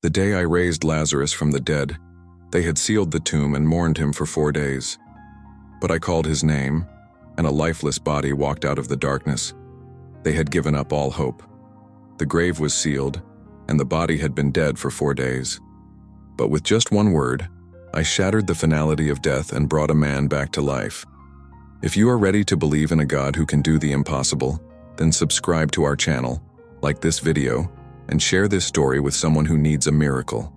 The day I raised Lazarus from the dead, they had sealed the tomb and mourned him for 4 days. But I called his name, and a lifeless body walked out of the darkness. They had given up all hope. The grave was sealed, and the body had been dead for 4 days. But with just one word, I shattered the finality of death and brought a man back to life. If you are ready to believe in a God who can do the impossible, then subscribe to our channel, like this video, and share this story with someone who needs a miracle.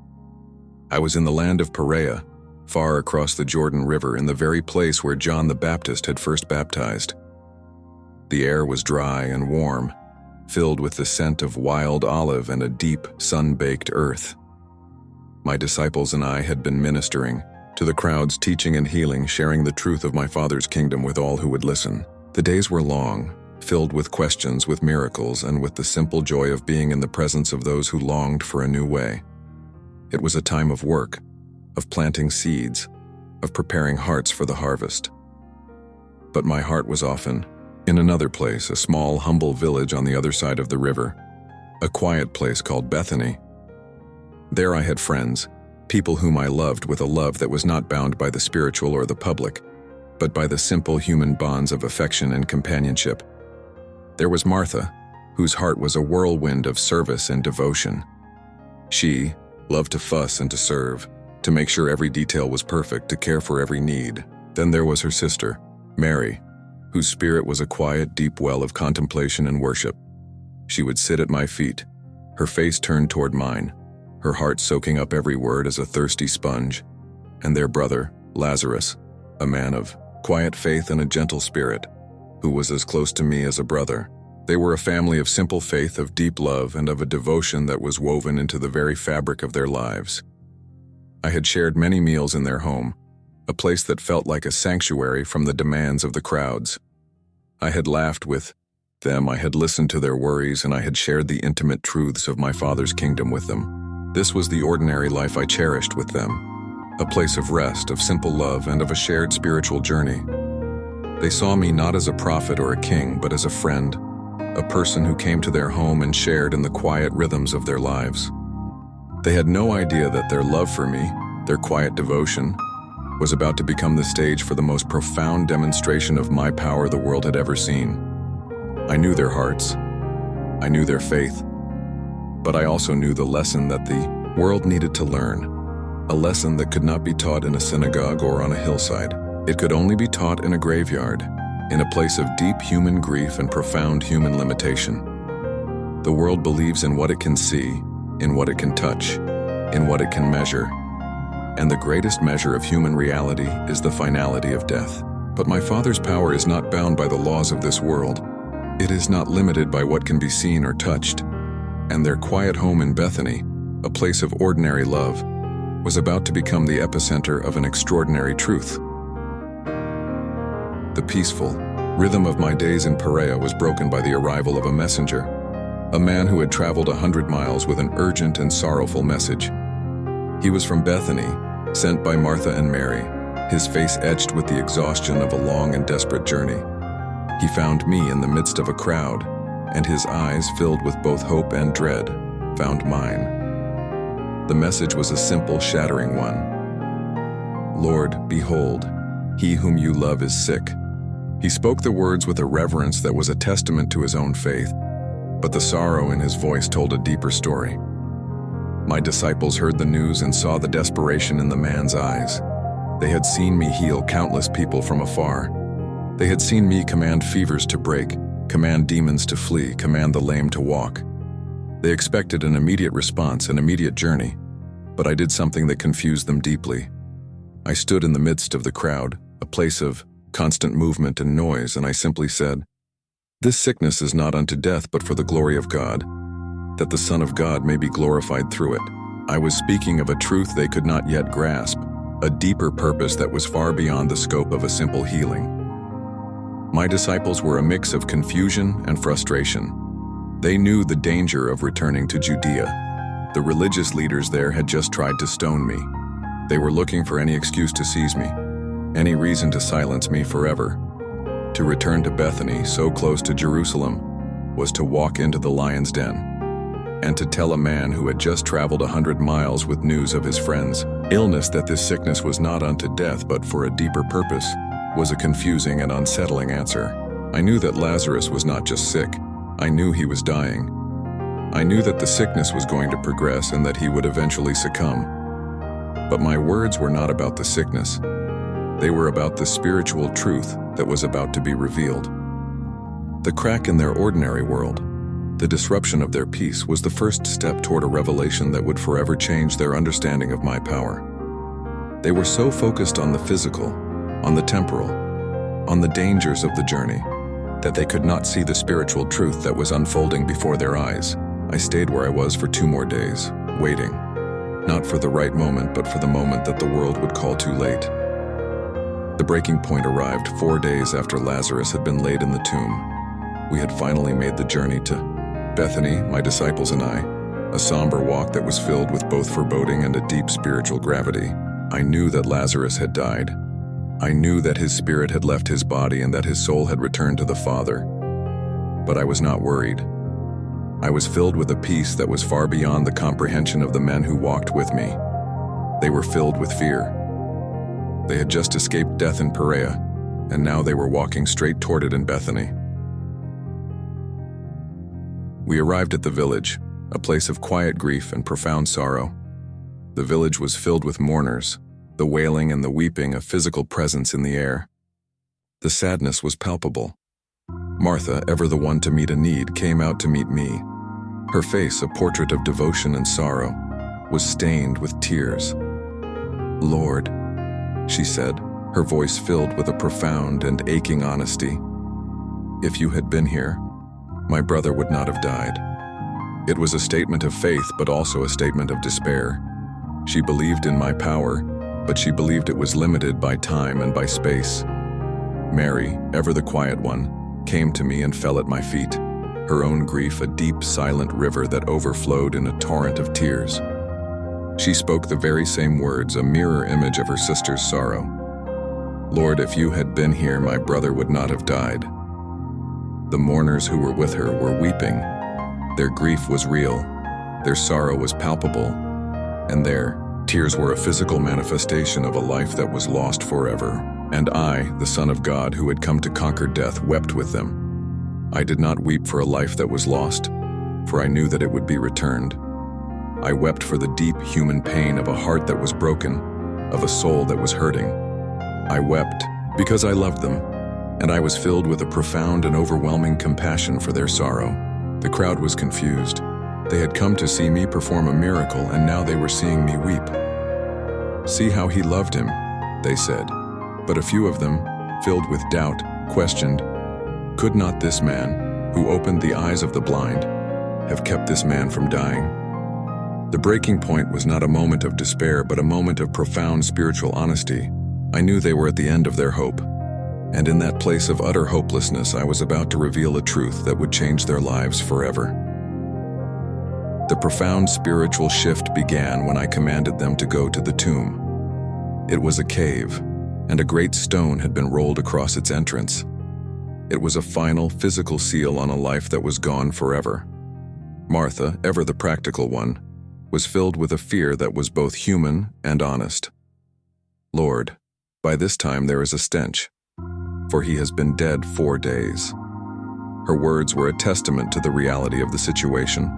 I was in the land of Perea, far across the Jordan River, in the very place where John the Baptist had first baptized. The air was dry and warm, filled with the scent of wild olive and a deep, sun-baked earth. My disciples and I had been ministering to the crowds, teaching and healing, sharing the truth of my Father's kingdom with all who would listen. The days were long, filled with questions, with miracles, and with the simple joy of being in the presence of those who longed for a new way. It was a time of work, of planting seeds, of preparing hearts for the harvest. But my heart was often in another place, a small, humble village on the other side of the river, a quiet place called Bethany. There I had friends, people whom I loved with a love that was not bound by the spiritual or the public, but by the simple human bonds of affection and companionship. There was Martha, whose heart was a whirlwind of service and devotion. She loved to fuss and to serve, to make sure every detail was perfect, to care for every need. Then there was her sister, Mary, whose spirit was a quiet, deep well of contemplation and worship. She would sit at my feet, her face turned toward mine, her heart soaking up every word as a thirsty sponge. And their brother, Lazarus, a man of quiet faith and a gentle spirit, who was as close to me as a brother. They were a family of simple faith, of deep love, and of a devotion that was woven into the very fabric of their lives. I had shared many meals in their home, a place that felt like a sanctuary from the demands of the crowds. I had laughed with them, I had listened to their worries, and I had shared the intimate truths of my Father's kingdom with them. This was the ordinary life I cherished with them, a place of rest, of simple love, and of a shared spiritual journey. They saw me not as a prophet or a king, but as a friend, a person who came to their home and shared in the quiet rhythms of their lives. They had no idea that their love for me, their quiet devotion, was about to become the stage for the most profound demonstration of my power the world had ever seen. I knew their hearts, I knew their faith, but I also knew the lesson that the world needed to learn, a lesson that could not be taught in a synagogue or on a hillside. It could only be taught in a graveyard, in a place of deep human grief and profound human limitation. The world believes in what it can see, in what it can touch, in what it can measure. And the greatest measure of human reality is the finality of death. But my Father's power is not bound by the laws of this world. It is not limited by what can be seen or touched. And their quiet home in Bethany, a place of ordinary love, was about to become the epicenter of an extraordinary truth. The peaceful rhythm of my days in Perea was broken by the arrival of a messenger, a man who had traveled 100 miles with an urgent and sorrowful message. He was from Bethany, sent by Martha and Mary, his face etched with the exhaustion of a long and desperate journey. He found me in the midst of a crowd, and his eyes, filled with both hope and dread, found mine. The message was a simple, shattering one. Lord, behold, he whom you love is sick. He spoke the words with a reverence that was a testament to his own faith, but the sorrow in his voice told a deeper story. My disciples heard the news and saw the desperation in the man's eyes. They had seen me heal countless people from afar. They had seen me command fevers to break, command demons to flee, command the lame to walk. They expected an immediate response, an immediate journey, but I did something that confused them deeply. I stood in the midst of the crowd, a place of constant movement and noise, and I simply said, "This sickness is not unto death, but for the glory of God, that the Son of God may be glorified through it." I was speaking of a truth they could not yet grasp, a deeper purpose that was far beyond the scope of a simple healing. My disciples were a mix of confusion and frustration. They knew the danger of returning to Judea. The religious leaders there had just tried to stone me. They were looking for any excuse to seize me, any reason to silence me forever. To return to Bethany, so close to Jerusalem, was to walk into the lion's den. and to tell a man who had just traveled 100 miles with news of his friend's illness that this sickness was not unto death but for a deeper purpose was a confusing and unsettling answer. I knew that Lazarus was not just sick. I knew he was dying. I knew that the sickness was going to progress and that he would eventually succumb. But my words were not about the sickness. They were about the spiritual truth that was about to be revealed. The crack in their ordinary world, the disruption of their peace, was the first step toward a revelation that would forever change their understanding of my power. They were so focused on the physical, on the temporal, on the dangers of the journey, that they could not see the spiritual truth that was unfolding before their eyes. I stayed where I was for 2 more days, waiting, not for the right moment, but for the moment that the world would call too late. The breaking point arrived 4 days after Lazarus had been laid in the tomb. We had finally made the journey to Bethany, my disciples and I, a somber walk that was filled with both foreboding and a deep spiritual gravity. I knew that Lazarus had died. I knew that his spirit had left his body and that his soul had returned to the Father. But I was not worried. I was filled with a peace that was far beyond the comprehension of the men who walked with me. They were filled with fear. They had just escaped death in Perea, and now they were walking straight toward it in Bethany. We arrived at the village, a place of quiet grief and profound sorrow. The village was filled with mourners, the wailing and the weeping a physical presence in the air. The sadness was palpable. Martha, ever the one to meet a need, came out to meet me. Her face, a portrait of devotion and sorrow, was stained with tears. "Lord," she said, her voice filled with a profound and aching honesty, "if you had been here, my brother would not have died." It was a statement of faith, but also a statement of despair. She believed in my power, but she believed it was limited by time and by space. Mary, ever the quiet one, came to me and fell at my feet, her own grief a deep, silent river that overflowed in a torrent of tears. She spoke the very same words, a mirror image of her sister's sorrow. "Lord, if you had been here, my brother would not have died." The mourners who were with her were weeping. Their grief was real, their sorrow was palpable, and their tears were a physical manifestation of a life that was lost forever. And I, the Son of God who had come to conquer death, wept with them. I did not weep for a life that was lost, for I knew that it would be returned. I wept for the deep human pain of a heart that was broken, of a soul that was hurting. I wept because I loved them, and I was filled with a profound and overwhelming compassion for their sorrow. The crowd was confused. They had come to see me perform a miracle, and now they were seeing me weep. "See how he loved him," they said. But a few of them, filled with doubt, questioned, "Could not this man, who opened the eyes of the blind, have kept this man from dying?" The breaking point was not a moment of despair, but a moment of profound spiritual honesty. I knew they were at the end of their hope. And in that place of utter hopelessness, I was about to reveal a truth that would change their lives forever. The profound spiritual shift began when I commanded them to go to the tomb. It was a cave, and a great stone had been rolled across its entrance. It was a final physical seal on a life that was gone forever. Martha, ever the practical one, was filled with a fear that was both human and honest. "Lord, by this time there is a stench, for he has been dead 4 days." Her words were a testament to the reality of the situation.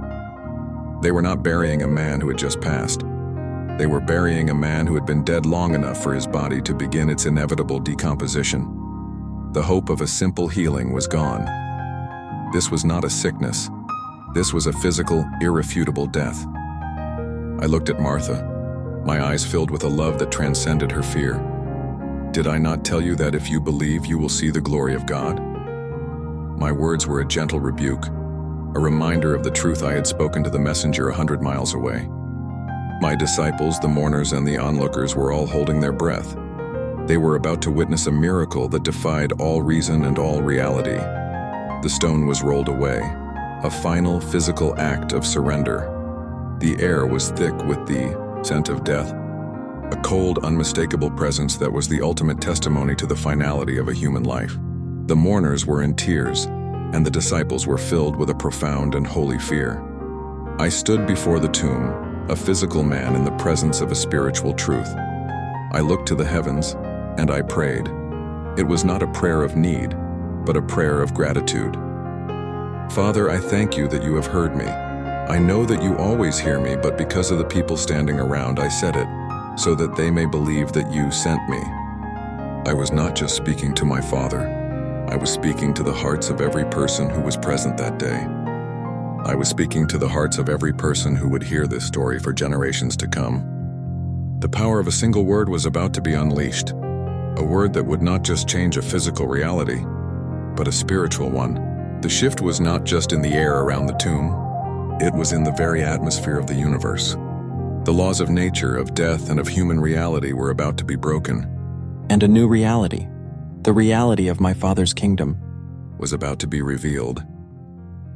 They were not burying a man who had just passed. They were burying a man who had been dead long enough for his body to begin its inevitable decomposition. The hope of a simple healing was gone. This was not a sickness. This was a physical, irrefutable death. I looked at Martha, my eyes filled with a love that transcended her fear. "Did I not tell you that if you believe, you will see the glory of God?" My words were a gentle rebuke, a reminder of the truth I had spoken to the messenger 100 miles away. My disciples, the mourners, and the onlookers were all holding their breath. They were about to witness a miracle that defied all reason and all reality. The stone was rolled away, a final physical act of surrender. The air was thick with the scent of death, a cold, unmistakable presence that was the ultimate testimony to the finality of a human life. The mourners were in tears, and the disciples were filled with a profound and holy fear. I stood before the tomb, a physical man in the presence of a spiritual truth. I looked to the heavens, and I prayed. It was not a prayer of need, but a prayer of gratitude. Father, I thank you that you have heard me. I know that you always hear me, but because of the people standing around, I said it, so that they may believe that you sent me. I was not just speaking to my Father. I was speaking to the hearts of every person who was present that day. I was speaking to the hearts of every person who would hear this story for generations to come. The power of a single word was about to be unleashed, a word that would not just change a physical reality, but a spiritual one. The shift was not just in the air around the tomb, it was in the very atmosphere of the universe. The laws of nature, of death, and of human reality were about to be broken. And a new reality, the reality of my Father's kingdom, was about to be revealed.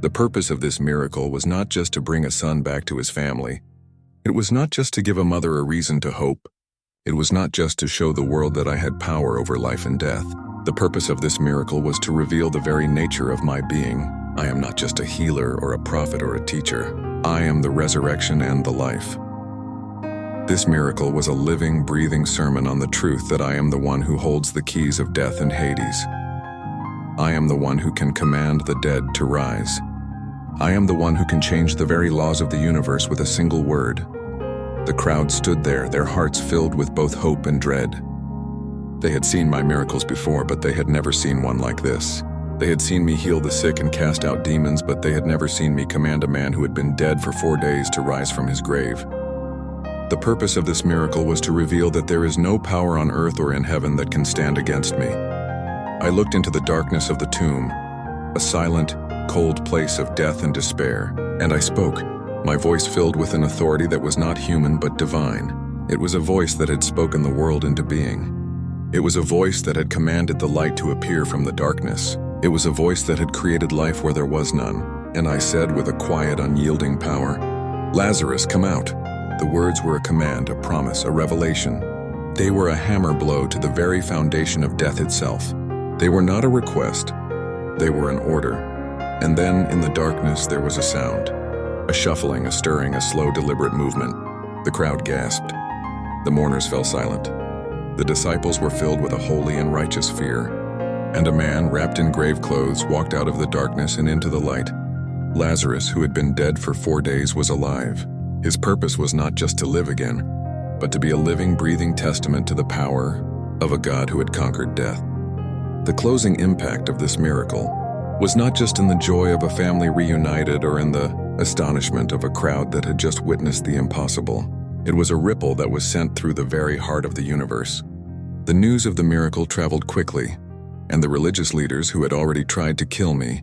The purpose of this miracle was not just to bring a son back to his family. It was not just to give a mother a reason to hope. It was not just to show the world that I had power over life and death. The purpose of this miracle was to reveal the very nature of my being. I am not just a healer or a prophet or a teacher. I am the resurrection and the life. This miracle was a living, breathing sermon on the truth that I am the one who holds the keys of death and Hades. I am the one who can command the dead to rise. I am the one who can change the very laws of the universe with a single word. The crowd stood there, their hearts filled with both hope and dread. They had seen my miracles before, but they had never seen one like this. They had seen me heal the sick and cast out demons, but they had never seen me command a man who had been dead for 4 days to rise from his grave. The purpose of this miracle was to reveal that there is no power on earth or in heaven that can stand against me. I looked into the darkness of the tomb, a silent, cold place of death and despair, and I spoke, my voice filled with an authority that was not human but divine. It was a voice that had spoken the world into being. It was a voice that had commanded the light to appear from the darkness. It was a voice that had created life where there was none. And I said with a quiet, unyielding power, "Lazarus, come out." The words were a command, a promise, a revelation. They were a hammer blow to the very foundation of death itself. They were not a request. They were an order. And then, in the darkness, there was a sound. A shuffling, a stirring, a slow, deliberate movement. The crowd gasped. The mourners fell silent. The disciples were filled with a holy and righteous fear. And a man, wrapped in grave clothes, walked out of the darkness and into the light. Lazarus, who had been dead for 4 days, was alive. His purpose was not just to live again, but to be a living, breathing testament to the power of a God who had conquered death. The closing impact of this miracle was not just in the joy of a family reunited or in the astonishment of a crowd that had just witnessed the impossible. It was a ripple that was sent through the very heart of the universe. The news of the miracle traveled quickly, and the religious leaders who had already tried to kill me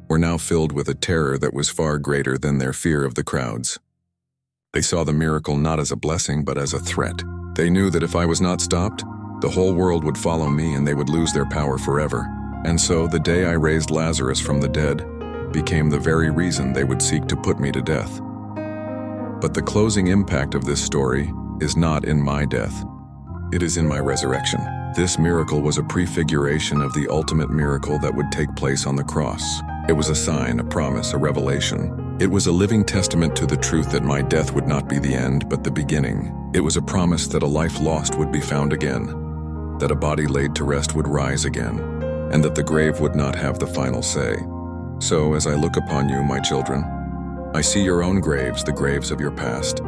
were now filled with a terror that was far greater than their fear of the crowds. They saw the miracle not as a blessing but as a threat. They knew that if I was not stopped, the whole world would follow me and they would lose their power forever. And so the day I raised Lazarus from the dead became the very reason they would seek to put me to death. But the closing impact of this story is not in my death. It is in my resurrection. This miracle was a prefiguration of the ultimate miracle that would take place on the cross. It was a sign, a promise, a revelation. It was a living testament to the truth that my death would not be the end, but the beginning. It was a promise that a life lost would be found again, that a body laid to rest would rise again, and that the grave would not have the final say. So, as I look upon you, my children, I see your own graves, the graves of your past,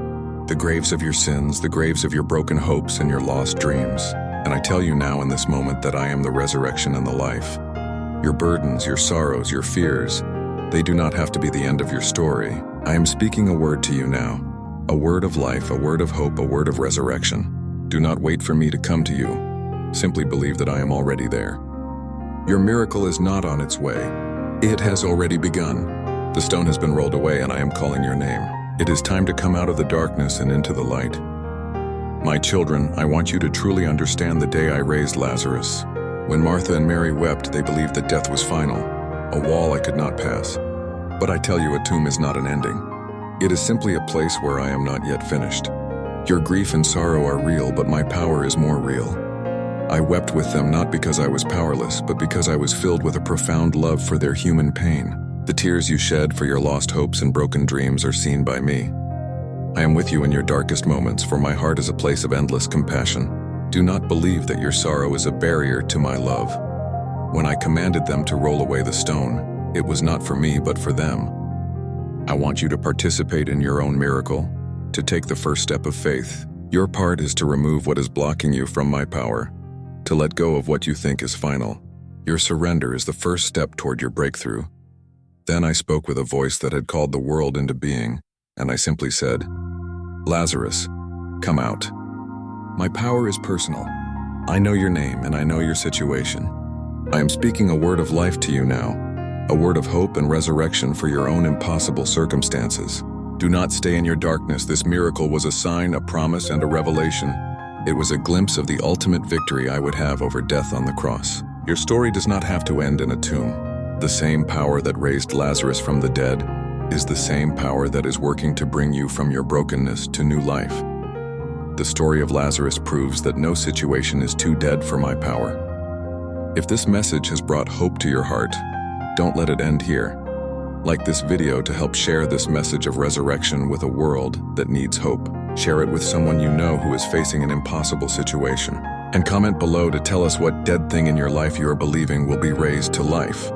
the graves of your sins, the graves of your broken hopes and your lost dreams. And I tell you now in this moment that I am the resurrection and the life. Your burdens, your sorrows, your fears, they do not have to be the end of your story. I am speaking a word to you now, a word of life, a word of hope, a word of resurrection. Do not wait for me to come to you. Simply believe that I am already there. Your miracle is not on its way. It has already begun. The stone has been rolled away and I am calling your name. It is time to come out of the darkness and into the light. My children, I want you to truly understand the day I raised Lazarus. When Martha and Mary wept, they believed that death was final, a wall I could not pass. But I tell you, a tomb is not an ending. It is simply a place where I am not yet finished. Your grief and sorrow are real, but my power is more real. I wept with them not because I was powerless, but because I was filled with a profound love for their human pain. The tears you shed for your lost hopes and broken dreams are seen by me. I am with you in your darkest moments, for my heart is a place of endless compassion. Do not believe that your sorrow is a barrier to my love. When I commanded them to roll away the stone, it was not for me but for them. I want you to participate in your own miracle, to take the first step of faith. Your part is to remove what is blocking you from my power, to let go of what you think is final. Your surrender is the first step toward your breakthrough. Then I spoke with a voice that had called the world into being, and I simply said, "Lazarus, come out." My power is personal. I know your name and I know your situation. I am speaking a word of life to you now, a word of hope and resurrection for your own impossible circumstances. Do not stay in your darkness. This miracle was a sign, a promise, and a revelation. It was a glimpse of the ultimate victory I would have over death on the cross. Your story does not have to end in a tomb. The same power that raised Lazarus from the dead is the same power that is working to bring you from your brokenness to new life. The story of Lazarus proves that no situation is too dead for my power. If this message has brought hope to your heart, don't let it end here. Like this video to help share this message of resurrection with a world that needs hope. Share it with someone you know who is facing an impossible situation. And comment below to tell us what dead thing in your life you are believing will be raised to life.